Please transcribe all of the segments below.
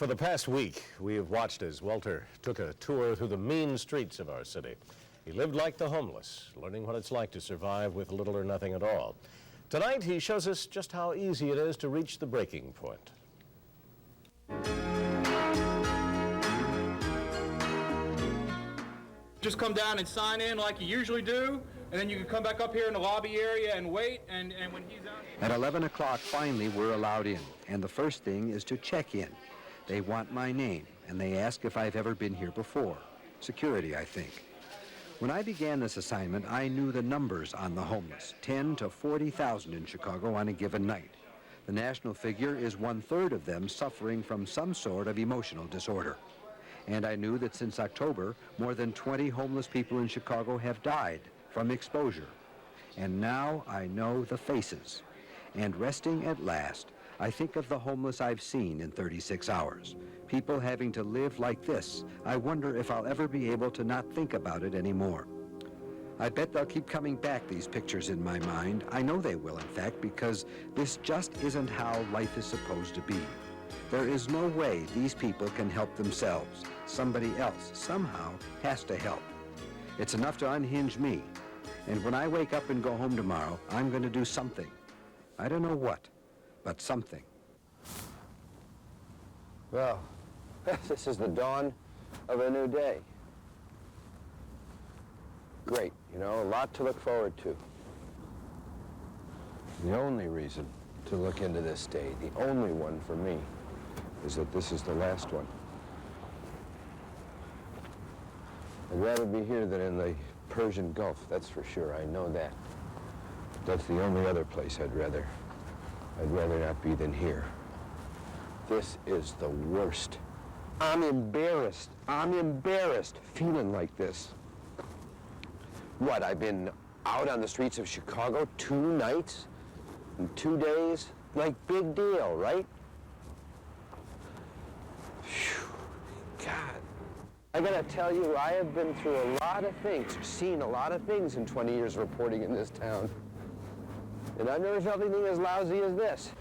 For the past week, we have watched as Walter took a tour through the mean streets of our city. He lived like the homeless, learning what it's like to survive with little or nothing at all. Tonight, he shows us just how easy it is to reach the breaking point. Just come down and sign in like you usually do, and then you can come back up here in the lobby area and wait, and when he's out... At 11 o'clock, finally, we're allowed in, and the first thing is to check in. They want my name, and they ask if I've ever been here before. Security, I think. When I began this assignment, I knew the numbers on the homeless, 10 to 40,000 in Chicago on a given night. The national figure is 1/3 of them suffering from some sort of emotional disorder. And I knew that since October, more than 20 homeless people in Chicago have died from exposure. And now I know the faces. And resting at last, I think of the homeless I've seen in 36 hours. People having to live like this. I wonder if I'll ever be able to not think about it anymore. I bet they'll keep coming back, these pictures in my mind. I know they will, in fact, because this just isn't how life is supposed to be. There is no way these people can help themselves. Somebody else, somehow, has to help. It's enough to unhinge me. And when I wake up and go home tomorrow, I'm going to do something. I don't know what, but something. Well, this is the dawn of a new day. Great, you know, a lot to look forward to. The only reason to look into this day, the only one for me, is that this is the last one. I'd rather be here than in the Persian Gulf, that's for sure, I know that. That's the only other place I'd rather not be than here. This is the worst. I'm embarrassed feeling like this. What, I've been out on the streets of Chicago 2 nights and 2 days? Like, big deal, right? Phew, God. I gotta tell you, I have been through a lot of things, seen a lot of things in 20 years reporting in this town. And I've never felt anything as lousy as this.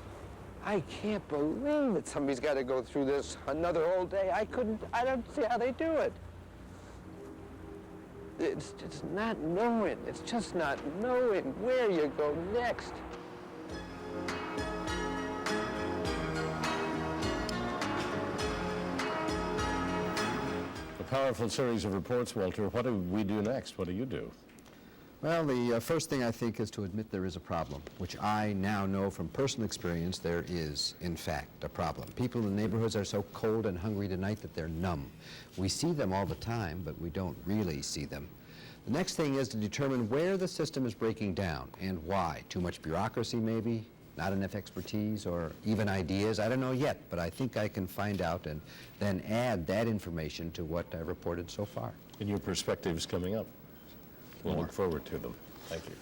I can't believe that somebody's got to go through this another whole day. I don't see how they do it. It's just not knowing. It's just not knowing where you go next. A powerful series of reports, Walter. What do we do next? What do you do? Well, the first thing I think is to admit there is a problem, which I now know from personal experience there is, in fact, a problem. People in the neighborhoods are so cold and hungry tonight that they're numb. We see them all the time, but we don't really see them. The next thing is to determine where the system is breaking down and why. Too much bureaucracy, maybe? Not enough expertise or even ideas? I don't know yet, but I think I can find out and then add that information to what I've reported so far. And your perspectives coming up. We'll look forward to them. Thank you.